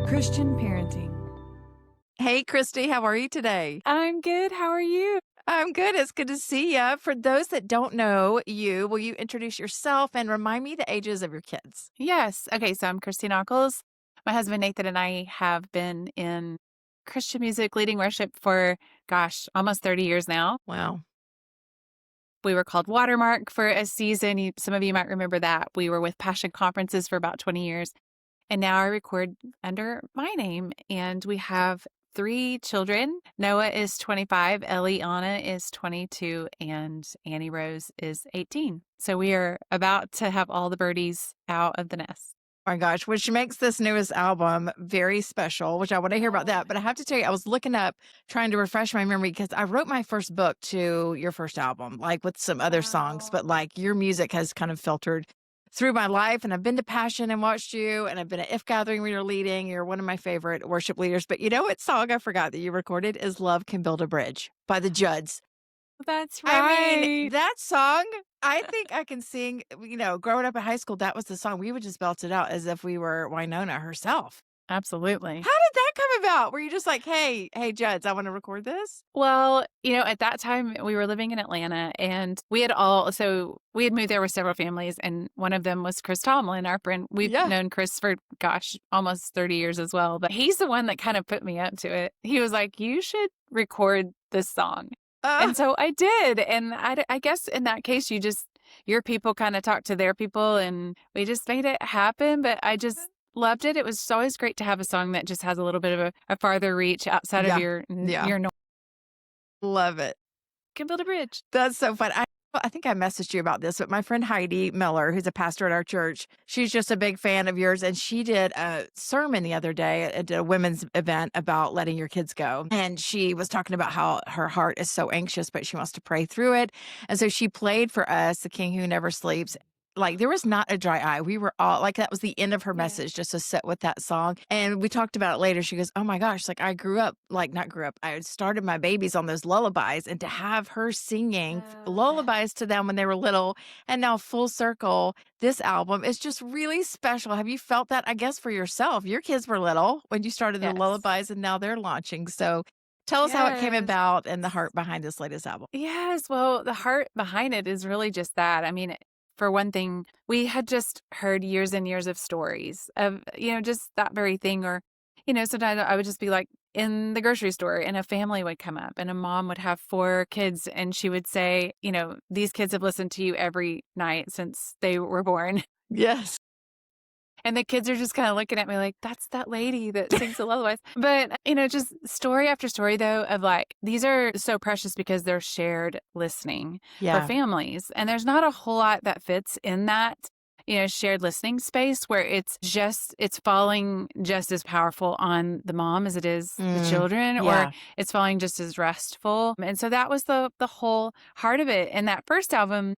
Christian parenting. Hey, Christy, how are you today? I'm good. How are you? I'm good. It's good to see you. For those that don't know you, will you introduce yourself and remind me the ages of your kids? Yes. Okay, so I'm Christy Nockels. My husband Nathan and I have been in Christian music, leading worship for, almost 30 years now. Wow. We were called Watermark for a season. Some of you might remember that. We were with Passion Conferences for about 20 years. And now I record under my name. And we have 3 children. Noah is 25, Eliana is 22, and Annie Rose is 18. So we are about to have all the birdies out of the nest. Oh my gosh, which makes this newest album very special, which I want to hear about that. But I have to tell you, I was looking up, trying to refresh my memory because I wrote my first book to your first album, like with some other songs, but like your music has kind of filtered through my life. And I've been to Passion and watched you, and I've been at If Gathering where you're leading. You're one of my favorite worship leaders. But you know what song I forgot that you recorded is Love Can Build a Bridge by the Judds. That's right. I mean, that song, I think I can sing, growing up in high school, that was the song. We would just belt it out as if we were Winona herself. Absolutely. How did that come about? Were you just like, hey, Judds, I want to record this? Well, at that time we were living in Atlanta, and we had moved there with several families, and one of them was Chris Tomlin, our friend. We've known Chris for, almost 30 years as well, but he's the one that kind of put me up to it. He was like, you should record this song. And so I did. And I guess in that case, your people kind of talk to their people, and we just made it happen. But I just loved it. It was always great to have a song that just has a little bit of a farther reach outside of your norm. Love it. Can build a bridge. That's so fun. I think I messaged you about this, but my friend Heidi Miller, who's a pastor at our church, she's just a big fan of yours. And she did a sermon the other day at a women's event about letting your kids go. And she was talking about how her heart is so anxious, but she wants to pray through it. And so she played for us, The King Who Never Sleeps. Like, there was not a dry eye. We were all like, that was the end of her message, just to sit with that song. And we talked about it later. She goes, oh my gosh, like I started my babies on those lullabies, and to have her singing lullabies to them when they were little, and now full circle, this album is just really special. Have you felt that, I guess, for yourself? Your kids were little when you started the lullabies, and now they're launching. So tell us how it came about and the heart behind this latest album. Yes. Well, the heart behind it is really just that. I mean, for one thing, we had just heard years and years of stories of, just that very thing. Or, sometimes I would just be like in the grocery store, and a family would come up, and a mom would have 4 kids, and she would say, these kids have listened to you every night since they were born. Yes. And the kids are just kind of looking at me like, that's that lady that sings the lullabies. But, just story after story, though, of like, these are so precious because they're shared listening for families. And there's not a whole lot that fits in that, shared listening space where it's falling just as powerful on the mom as it is the children, or it's falling just as restful. And so that was the whole heart of it. And that first album,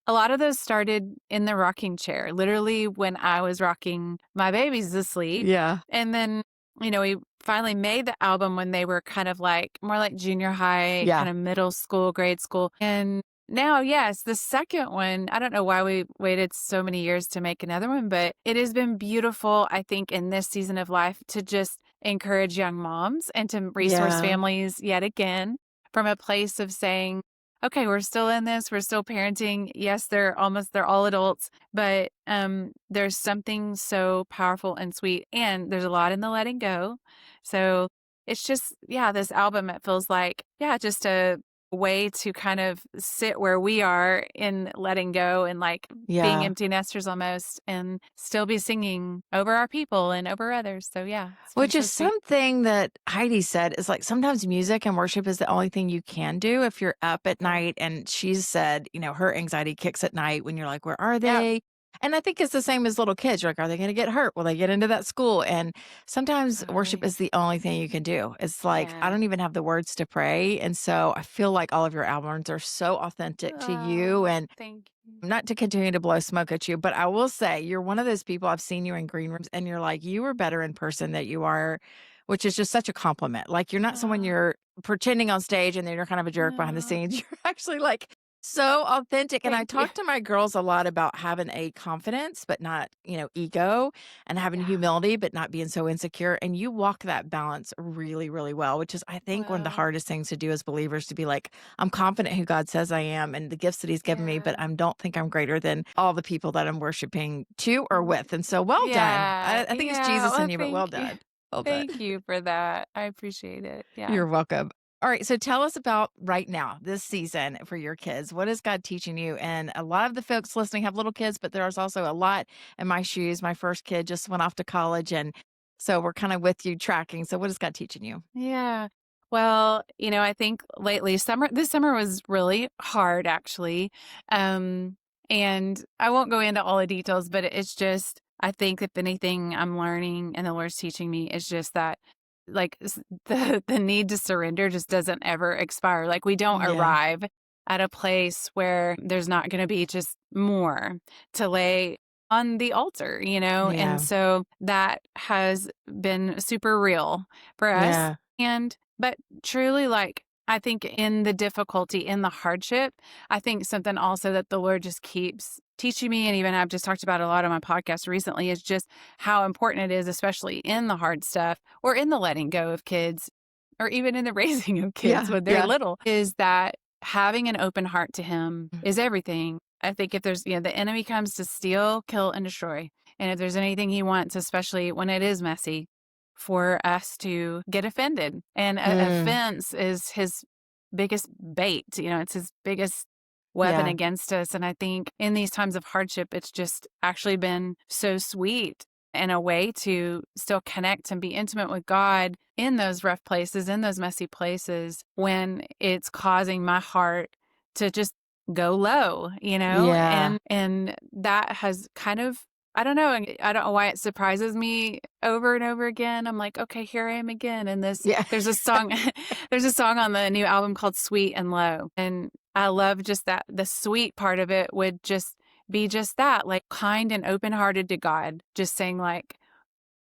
a lot of those started in the rocking chair, literally when I was rocking my babies to sleep. Yeah. And then, we finally made the album when they were kind of like more like junior high, kind of middle school, grade school. And now, yes, the second one, I don't know why we waited so many years to make another one, but it has been beautiful, I think, in this season of life to just encourage young moms and to resource families yet again from a place of saying, okay, we're still in this. We're still parenting. Yes, they're all adults, but there's something so powerful and sweet, and there's a lot in the letting go. So it's just, this album, it feels like, just a way to kind of sit where we are in letting go and like being empty nesters almost, and still be singing over our people and over others. So which is something that Heidi said is like, sometimes music and worship is the only thing you can do if you're up at night. And she's said, her anxiety kicks at night when you're like, where are they? And I think it's the same as little kids. You're like, are they going to get hurt? Will they get into that school? And sometimes worship is the only thing you can do. It's like, I don't even have the words to pray. And so I feel like all of your albums are so authentic to you. And thank you. Not to continue to blow smoke at you, but I will say you're one of those people, I've seen you in green rooms, and you're like, you are better in person than you are, which is just such a compliment. Like, you're not someone you're pretending on stage and then you're kind of a jerk behind the scenes. You're actually like So authentic. And I Thank you. talk to my girls a lot about having a confidence, but not, ego, and having Yeah. humility, but not being so insecure. And you walk that balance really, really well, which is, I think, one of the Well, hardest things to do as believers to be like, I'm confident who God says I am and the gifts that He's given me, but yeah. I don't think I'm greater than all the people that I'm worshiping to or Mm, with. And so, well done. yeah. I think it's Yeah. Jesus in Well, you, but thank well you. done. Well done. Thank you for that. I appreciate it. Yeah. You're welcome. All right. So tell us about right now, this season for your kids. What is God teaching you? And a lot of the folks listening have little kids, but there's also a lot in my shoes. My first kid just went off to college. And so we're kind of with you tracking. So what is God teaching you? Yeah. Well, I think lately this summer was really hard actually. Um, and I won't go into all the details, but it's just, I think if anything I'm learning and the Lord's teaching me is just that like the need to surrender just doesn't ever expire. Like we don't Yeah. arrive at a place where there's not going to be just more to lay on the altar, And Yeah. so that has been super real for us. Yeah. But truly, like, I think in the difficulty, in the hardship, I think something also that the Lord just keeps teaching me, and even I've just talked about a lot on my podcast recently, is just how important it is, especially in the hard stuff or in the letting go of kids or even in the raising of kids Yeah. when they're Yeah. little, is that having an open heart to Him Mm. is everything. I think if there's, the enemy comes to steal, kill, and destroy. And if there's anything he wants, especially when it is messy, for us to get offended. And Mm. offense is his biggest bait, it's his biggest weapon Yeah. against us. And I think in these times of hardship, it's just actually been so sweet and a way to still connect and be intimate with God in those rough places, in those messy places, when it's causing my heart to just go low, Yeah. and that has kind of, I don't know. I don't know why it surprises me over and over again. I'm like, okay, here I am again. And Yeah. there's a song, there's a song on the new album called Sweet and Low. And I love just that the sweet part of it would just be just that, like kind and open hearted to God, just saying like,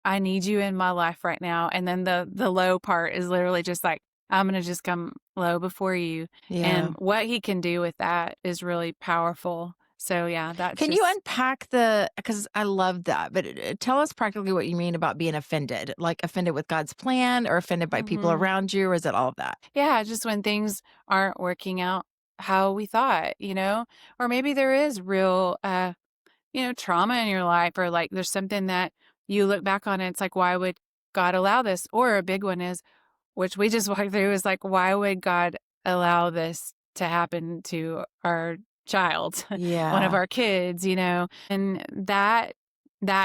I need you in my life right now. And then the low part is literally just like, I'm going to just come low before you. Yeah. And what he can do with that is really powerful. So yeah, that's Can you just, unpack because I love that, but tell us practically what you mean about being offended, like offended with God's plan or offended by people mhm. around you, or is it all of that? Yeah, just when things aren't working out how we thought, or maybe there is real, trauma in your life, or like there's something that you look back on and it's like, why would God allow this? Or a big one is, which we just walked through, is like, why would God allow this to happen to our child, one of Yeah. our kids, And that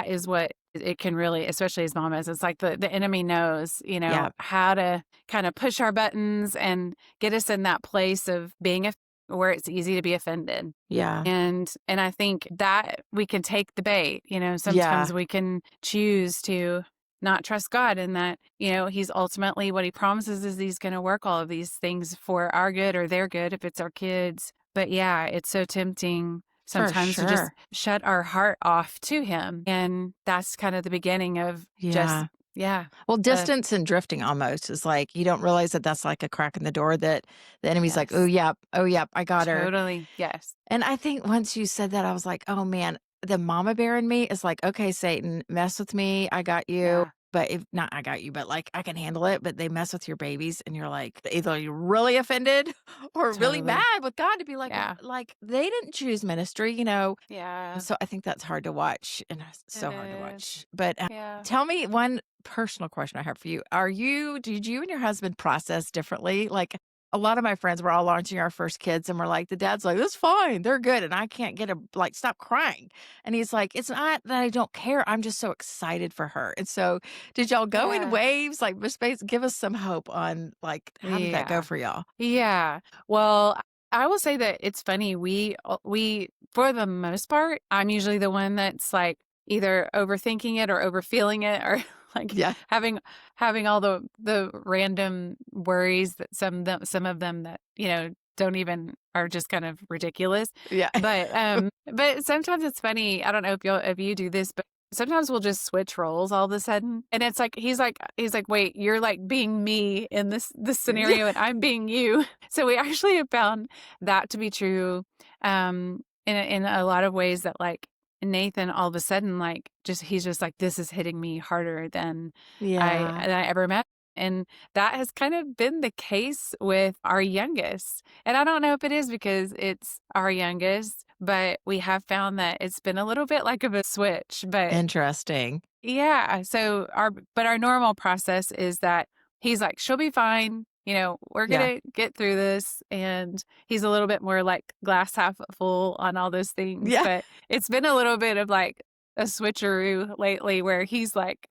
is what it can really, especially as mamas, it's like the enemy knows, Yeah. how to kind of push our buttons and get us in that place of being where it's easy to be offended. Yeah. And I think that we can take the bait, sometimes Yeah. we can choose to not trust God, and that, he's ultimately what he promises is he's going to work all of these things for our good or their good if it's our kids. But yeah, it's so tempting For sometimes to just sure. shut our heart off to him. And that's kind of the beginning of just, Yeah. yeah. Well, Uh, distance and drifting almost is like you don't realize that that's like a crack in the door that the enemy's like, yes, oh, yep, I got her. totally. Yes. And I think once you said that, I was like, oh man, the mama bear in me is like, okay, Satan, mess with me. I got you. Yeah, But if not, I got you, but like I can handle it. But they mess with your babies, and you're like, either you're really offended or really totally. mad with God to be like, Yeah. like they didn't choose ministry. Yeah. So I think that's hard to watch, and it's It so hard to is. watch. But Yeah. tell me one personal question I have for you. Did you and your husband process differently? Like a lot of my friends were all launching our first kids and we're like, the dad's like, that's fine. They're good. And I can't stop crying. And he's like, it's not that I don't care. I'm just so excited for her. And so did y'all go in Yeah. waves? Like, Miss Bates, give us some hope on like, how did that go Yeah. for y'all? Yeah. Well, I will say that it's funny. We for the most part, I'm usually the one that's like either overthinking it or overfeeling it, or like Yeah. having all the random worries that some of them that, don't even, are just kind of ridiculous. Yeah. But sometimes it's funny. I don't know if you do this, but sometimes we'll just switch roles all of a sudden. And it's like he's like, wait, you're like being me in this scenario and I'm being you. So we actually have found that to be true in a lot of ways that like Nathan all of a sudden like just he's just like this is hitting me harder Yeah. than I ever met. And that has kind of been the case with our youngest. And I don't know if it is because it's our youngest, but we have found that it's been a little bit like of a switch. But Interesting. yeah, so our normal process is that he's like, she'll be fine. You know, we're Yeah. gonna get through this. And he's a little bit more like glass half full on all those things. Yeah. But it's been a little bit of like a switcheroo lately where he's like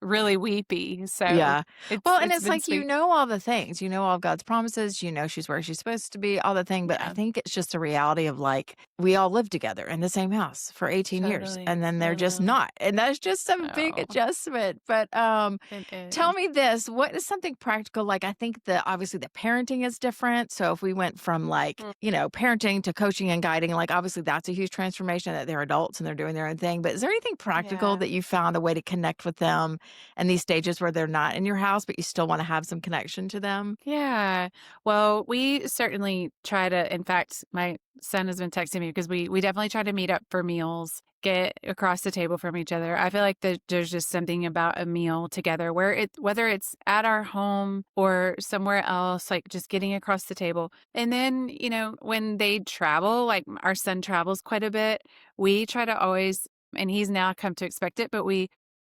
really weepy. So Yeah. Well, and it's it's been like, sweet. all the things, all of God's promises, she's where she's supposed to be, all the thing. But I Yeah, think it's just a reality of like, we all lived together in the same house for 18 years totally. and then they're just Totally. not. And that's just a big Oh, adjustment. But it tell is. me this, what is something practical? Like, I think that obviously the parenting is different. So if we went from like, Mm. parenting to coaching and guiding, like obviously that's a huge transformation that they're adults and they're doing their own thing. But is there anything practical Yeah. that you found a way to connect with them in these stages where they're not in your house, but you still want to have some connection to them? Yeah. Well, we certainly try to, in fact, my son has been texting me because we definitely try to meet up for meals, get across the table from each other. I feel like there's just something about a meal together where whether it's at our home or somewhere else, like just getting across the table. And then, when they travel, like our son travels quite a bit, we try to always, and he's now come to expect it, but we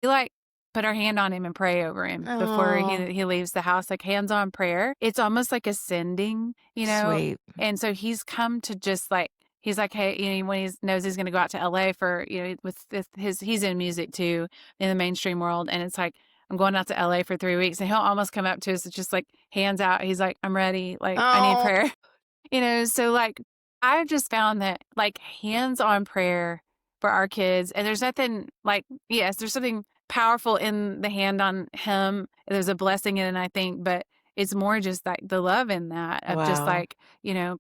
like put our hand on him and pray over him before Oh, he leaves the house, like hands-on prayer. It's almost like ascending. sweet. And so he's come to just like he's like, hey, when he knows he's going to go out to LA for, with his he's in music too in the mainstream world, and it's like I'm going out to LA for 3 weeks, and he'll almost come up to us, just like hands out. He's like, I'm ready, like I need Oh, prayer. So like I've just found that like hands-on prayer for our kids, and there's nothing like, yes, there's something powerful in the hand on him. There's a blessing in it, I think, but it's more just like the love in that of just wow. like,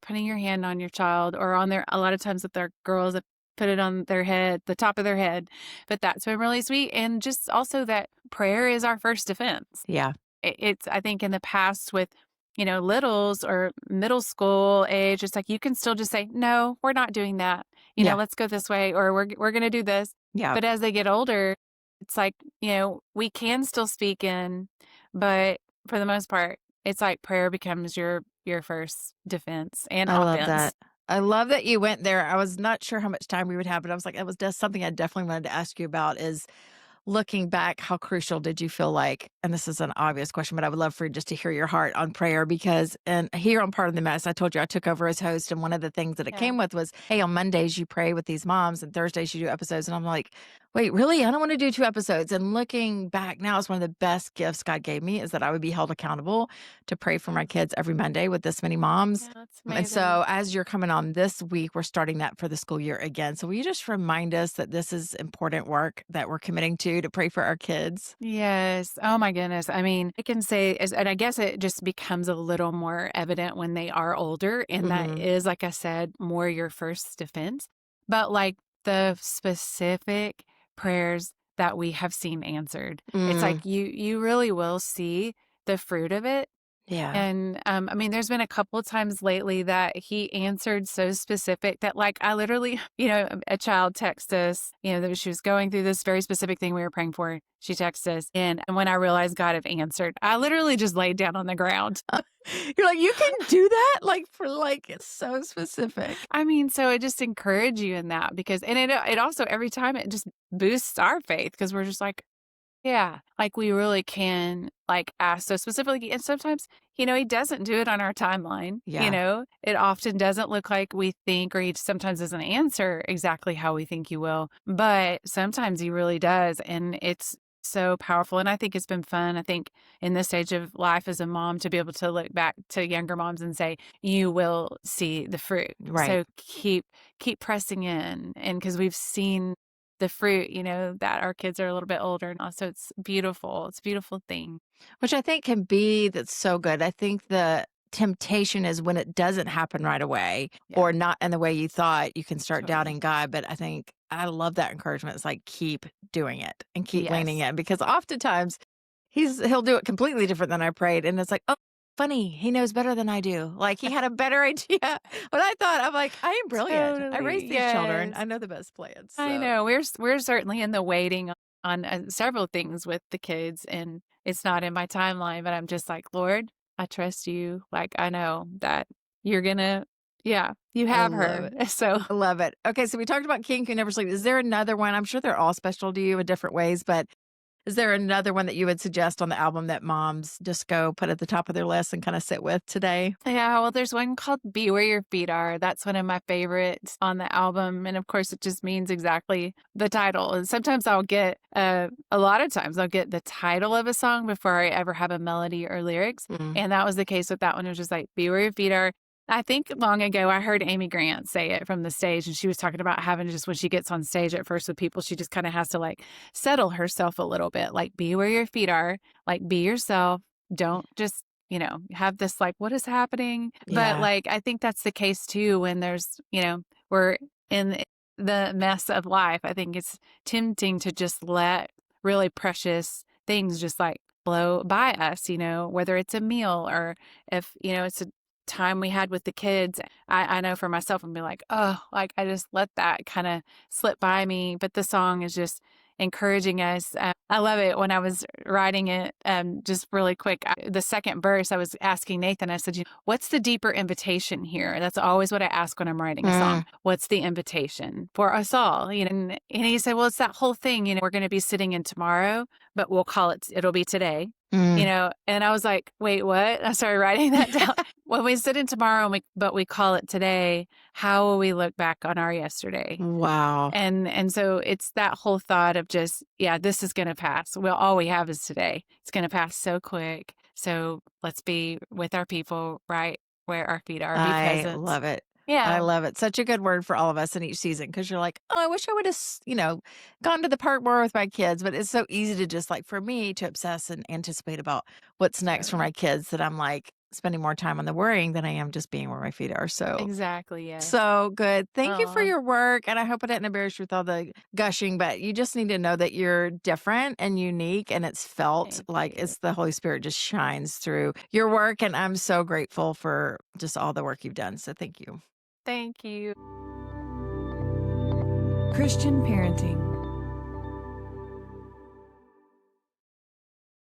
putting your hand on your child or on a lot of times with their girls that put it on their head, the top of their head. But that's been really sweet. And just also that prayer is our first defense. Yeah, It's I think in the past with littles or middle school age, it's like you can still just say no, we're not doing that, yeah, let's go this way, or we're going to do this. yeah. But as they get older, it's like we can still speak in, but for the most part it's like prayer becomes your first defense and I love offense. that. I love that you went there. I was not sure how much time we would have, but I was like, it was just something I definitely wanted to ask you about is looking back, how crucial did you feel like, and this is an obvious question, but I would love for you just to hear your heart on prayer because, and here on Part of the Mess, I told you I took over as host. And one of the things that it Yeah. came with was, hey, on Mondays you pray with these moms and Thursdays you do episodes. And I'm like, wait, really? I don't want to do 2 episodes. And looking back now, it's one of the best gifts God gave me is that I would be held accountable to pray for my kids every Monday with this many moms. Yeah, that's And amazing. so, as you're coming on this week, we're starting that for the school year again. So, will you just remind us that this is important work that we're committing to pray for our kids? Yes. Oh my goodness. I mean, I can say, and I guess it just becomes a little more evident when they are older. And that Hmm. is, like I said, more your first defense. But like the specific prayers that we have seen answered, it's Mm, like you really will see the fruit of it. yeah. And, I mean, there's been a couple of times lately that he answered so specific that, like, I literally, a child texted us, that she was going through this very specific thing we were praying for. She texted us. And when I realized God had answered, I literally just laid down on the ground. You're like, you can do that? Like, for like, it's so specific. I mean, so it just encouraged you in that because, and it also, every time it just boosts our faith because we're just like, yeah, like we really can like ask so specifically. And sometimes, he doesn't do it on our timeline. Yeah. It often doesn't look like we think, or he sometimes doesn't answer exactly how we think he will. But sometimes he really does. And it's so powerful. And I think it's been fun. I think in this stage of life as a mom to be able to look back to younger moms and say, you will see the fruit. Right. So keep pressing in. And because we've seen the fruit, that our kids are a little bit older now. So it's beautiful. It's a beautiful thing. Which I think can be that's so good. I think the temptation is when it doesn't happen right away Yeah, or not in the way you thought, you can start totally. doubting God. But I think I love that encouragement. It's like, keep doing it and keep leaning Yes. in, because oftentimes he'll do it completely different than I prayed. And it's like, oh, funny. He knows better than I do. Like, he had a better idea. But I thought, I'm like, I am brilliant. I Totally. raised these children. Yes. I know the best plans. I So know. We're certainly in the waiting on several things with the kids, and it's not in my timeline, but I'm just like, Lord, I trust you. Like, I know that you're gonna, yeah, you I have love her. it. So I love it. Okay. So we talked about King Who Never Sleeps. Is there another one? I'm sure they're all special to you in different ways, but is there another one that you would suggest on the album that moms just go put at the top of their list and kind of sit with today? yeah, well, there's one called Be Where Your Feet Are. That's one of my favorites on the album. And of course, it just means exactly the title. And sometimes I'll get, a lot of times, I'll get the title of a song before I ever have a melody or lyrics. Mm. And that was the case with that one. It was just like, Be Where Your Feet Are. I think long ago, I heard Amy Grant say it from the stage, and she was talking about having just when she gets on stage at first with people, she just kind of has to like settle herself a little bit, like, be where your feet are, like, be yourself. Don't just have this like, what is happening? But Yeah. like, I think that's the case too when we're in the mess of life. I think it's tempting to just let really precious things just like blow by us, whether it's a meal or if, it's a time we had with the kids. I know for myself, I'm be like, oh, like I just let that kind of slip by me. But the song is just encouraging us. I love it. When I was writing it, just really quick, the second verse, I was asking Nathan, I said, what's the deeper invitation here? That's always what I ask when I'm writing a Mm. song. What's the invitation for us all? And he said, well, it's that whole thing, we're going to be sitting in tomorrow, but it'll be today. Mm. And I was like, wait, what? I started writing that down. When we sit in tomorrow, but we call it today, how will we look back on our yesterday? Wow. And so it's that whole thought of just, yeah, this is going to pass. Well, all we have is today. It's going to pass so quick. So let's be with our people right where our feet are. Be I present. love it. I Yeah, love it. Such a good word for all of us in each season, because you're like, oh, I wish I would have, gone to the park more with my kids. But it's so easy to just like, for me to obsess and anticipate about what's next for my totally. kids, that I'm like spending more time on the worrying than I am just being where my feet are. So, Exactly. Yes. so good. Thank you for Oh, your work. And I hope I didn't embarrass you with all the gushing, but you just need to know that you're different and unique. And it's felt thank like you. it's the Holy Spirit just shines through your work. And I'm so grateful for just all the work you've done. So thank you. Thank you. Christian parenting.